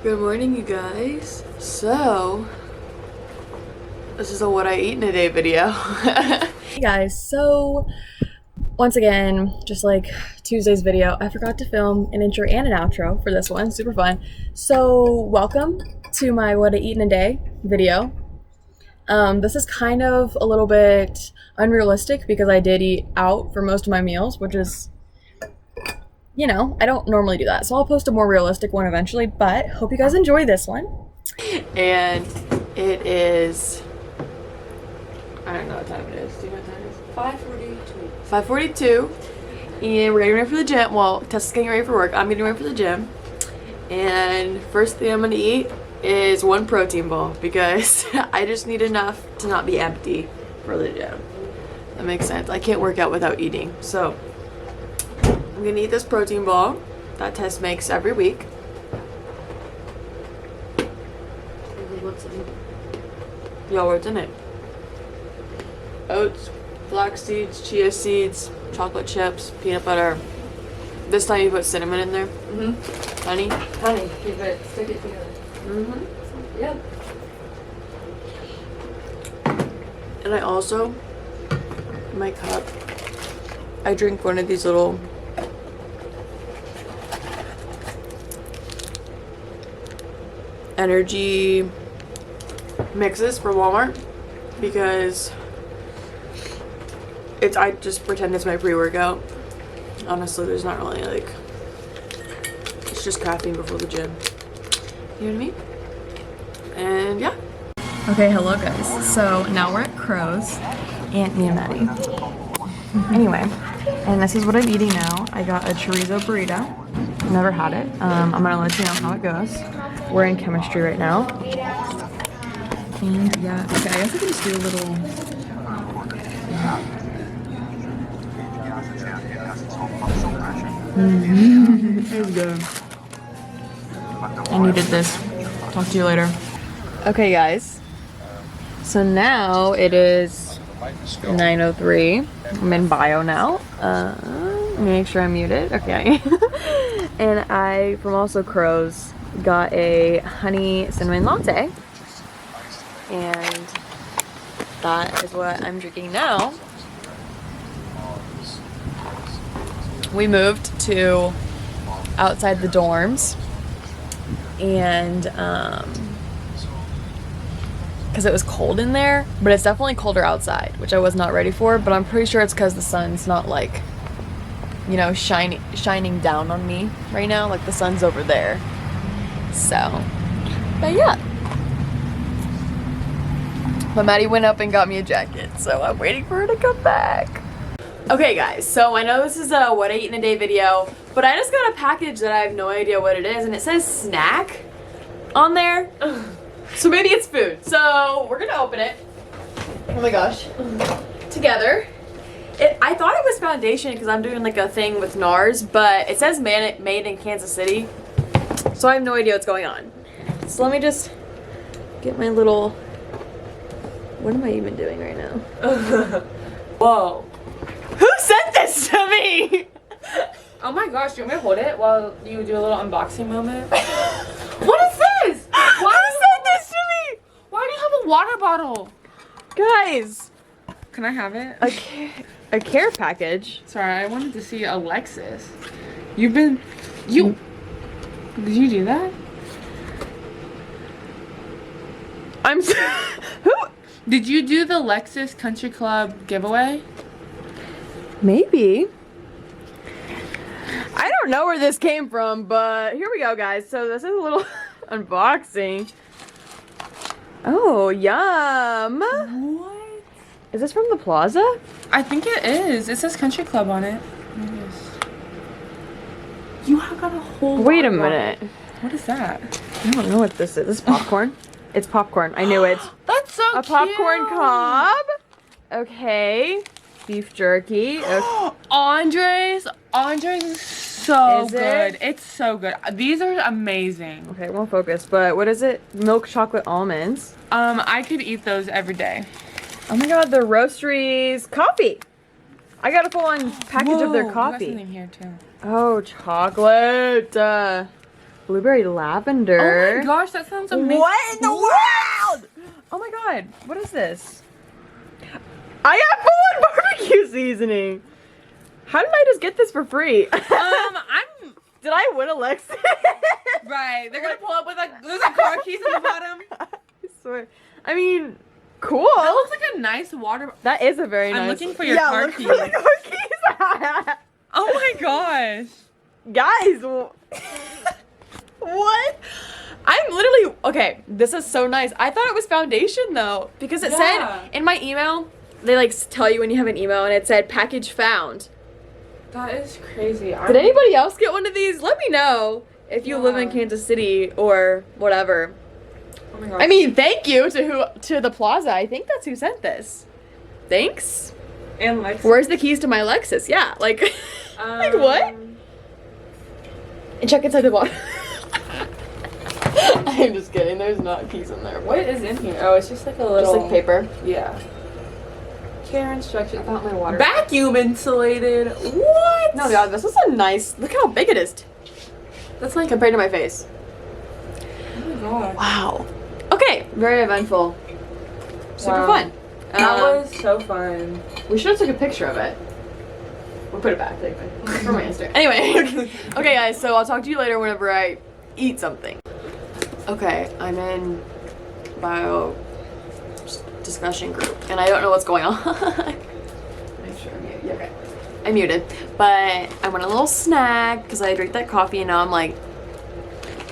Good morning, you guys. So, this is a what I eat in a day video. Hey guys, so once again, just like Tuesday's video, I forgot to film an intro and an outro for this one. Super fun. So welcome to my what I eat in a day video. This is kind of a little bit unrealistic because I did eat out for most of my meals, which is, you know, I don't normally do that. So I'll post a more realistic one eventually, but hope you guys enjoy this one. And it is, I don't know what time it is. Do you know what time it is? 5:42. 5:42. And we're getting ready for the gym. Well, Tessa's getting ready for work. I'm getting ready for the gym. And first thing I'm gonna eat is one protein ball because I just need enough to not be empty for the gym. That makes sense. I can't work out without eating. So I'm gonna eat this protein ball that Tess makes every week. What's in it? Yo, what's in it? Oats, flax seeds, chia seeds, chocolate chips, peanut butter. This time you put cinnamon in there. Mm-hmm. Honey. Honey, keep it, stick it together. Mm-hmm. Yep. And I also, in my cup, I drink one of these little energy mixes from Walmart because I just pretend it's my pre-workout. Honestly, there's not really like, it's just caffeine before the gym. You know what I mean? And yeah. Okay, hello guys. So now we're at Crow's, and me and Maddie. Anyway, and this is what I'm eating now. I got a chorizo burrito. Never had it. I'm gonna let you know how it goes. We're in chemistry right now. And yeah, okay, I guess I can just do a little. It was good. I needed this. Talk to you later. Okay, guys. So now it is 9:03. I'm in bio now. Let me make sure I'm muted. Okay. And I, from also Crow's, got a honey cinnamon latte. And that is what I'm drinking now. We moved to outside the dorms. And because it was cold in there, but it's definitely colder outside, which I was not ready for, but I'm pretty sure it's because the sun's not like, you know, shining down on me right now, like the sun's over there. So, but yeah. But Maddie went up and got me a jacket, so I'm waiting for her to come back. Okay guys, so I know this is a what I eat in a day video, but I just got a package that I have no idea what it is, and it says snack on there. So maybe it's food. So we're gonna open it. Oh my gosh. Together. I thought it was foundation because I'm doing like a thing with NARS, but it says made in Kansas City. So I have no idea what's going on. So let me just get my little, what am I even doing right now? Whoa. Who sent this to me? Oh my gosh, do you want me to hold it while you do a little unboxing moment? What is this? Why sent this to me? Why do you have a water bottle? Guys, Can I have it? a care package. Sorry, I wanted to see a Lexus. Did you do that? Who? Did you do the Lexus Country Club giveaway? Maybe. I don't know where this came from, but here we go, guys. So this is a little unboxing. Oh, yum. What? Is this from the plaza? I think it is. It says Country Club on it. You have got a whole Wait a water bottle. minute. What is that? I don't know what this is. This is popcorn? It's popcorn. I knew it. That's so A cute. popcorn cob. Okay. Beef jerky. Okay. Andres is so Is it? good. It's so good. These are amazing. Okay, it won't focus, but what is it? Milk chocolate almonds. I could eat those every day. Oh my god, the Roasteries coffee. I got a full-on package of their Whoa, coffee. You got something here too. Oh, chocolate. blueberry lavender. Oh my gosh, that sounds amazing. What in the world? Oh my god, what is this? I got full-on barbecue seasoning. How did I just get this for free? Did I win a Lexus? Right, they're gonna pull up with like, there's a car keys in the bottom. I swear. I mean, cool. That looks like a nice water. That is a very nice. I'm looking for your car keys. For the car keys. Oh my gosh. Guys, what? I'm literally, okay, this is so nice. I thought it was foundation though, because it said in my email, they like tell you when you have an email and it said package found. That is crazy. Did anybody else get one of these? Let me know if you live in Kansas City or whatever. Oh my gosh. I mean, thank you to the Plaza. I think that's who sent this. Thanks. And Lexus. Where's the keys to my Lexus? Yeah, like, like what? And check inside the box. I'm just kidding. There's not keys in there. What is in here? Oh, it's just like a little. Just like paper. Yeah. Care instructions. I found my water. Vacuum insulated. What? No, God, this is a nice. Look how big it is. That's like compared to my face. Oh my god. Wow. Okay, very eventful. Super fun. That was so fun. We should have took a picture of it. We'll put it back anyway. For my Instagram. Anyway, okay guys, so I'll talk to you later whenever I eat something. Okay, I'm in bio discussion group and I don't know what's going on. Make sure I'm muted. Okay. I'm muted. But I want a little snack because I drank that coffee and now I'm like,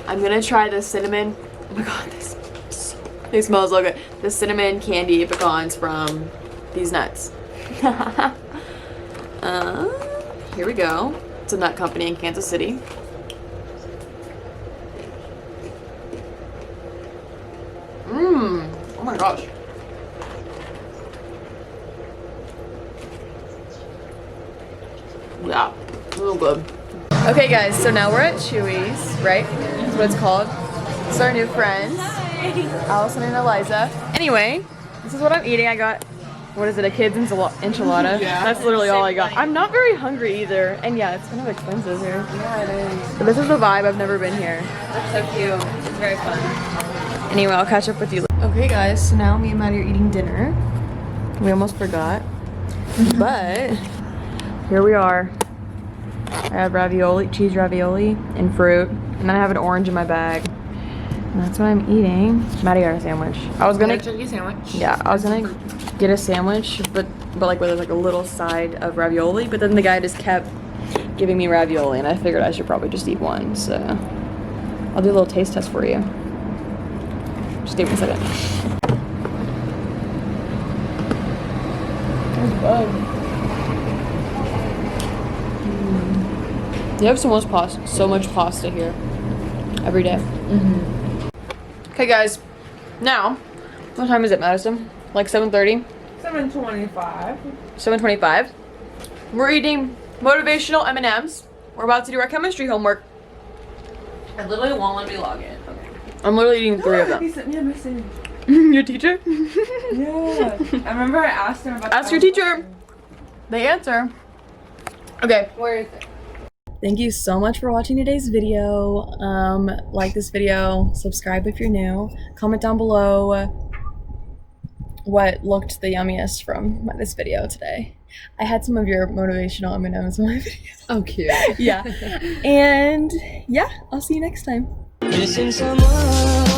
I'm gonna try the cinnamon. Oh my god, they smell so good. The cinnamon candy pecans from these nuts. Here we go. It's a nut company in Kansas City. Oh my gosh. Yeah, real good. Okay guys, so now we're at Chewy's, right? That's what it's called. It's our new friends. Allison and Eliza. Anyway, this is what I'm eating. I got, what is it, a kid's enchilada? Yeah. That's literally all I got. I'm not very hungry either. And yeah, it's kind of expensive here. Yeah, it is. But this is the vibe. I've never been here. That's so cute. It's very fun. Anyway, I'll catch up with you later. Okay guys, so now me and Maddie are eating dinner. We almost forgot. But here we are. I have ravioli, cheese ravioli, and fruit. And then I have an orange in my bag. And that's what I'm eating. Maddie got a sandwich. I was gonna turkey sandwich. Yeah, I was gonna get a sandwich, but like with like a little side of ravioli. But then the guy just kept giving me ravioli, and I figured I should probably just eat one. So I'll do a little taste test for you. Just give me a second. They have so much pasta here every day. Okay guys, now, what time is it, Madison? Like 7:30? 7:25. 7:25. We're eating motivational M&Ms. We're about to do our chemistry homework. I literally won't let me log in. Okay. I'm literally eating 3 of them. He sent me a message. Your teacher? Yeah. I remember I asked him about. Ask your teacher. They answer. Okay. Where is it? Thank you so much for watching today's video. Like this video, subscribe if you're new, comment down below what looked the yummiest from this video today. I had some of your motivational M&Ms in my video. Oh, cute. Yeah. And yeah, I'll see you next time. Missing someone.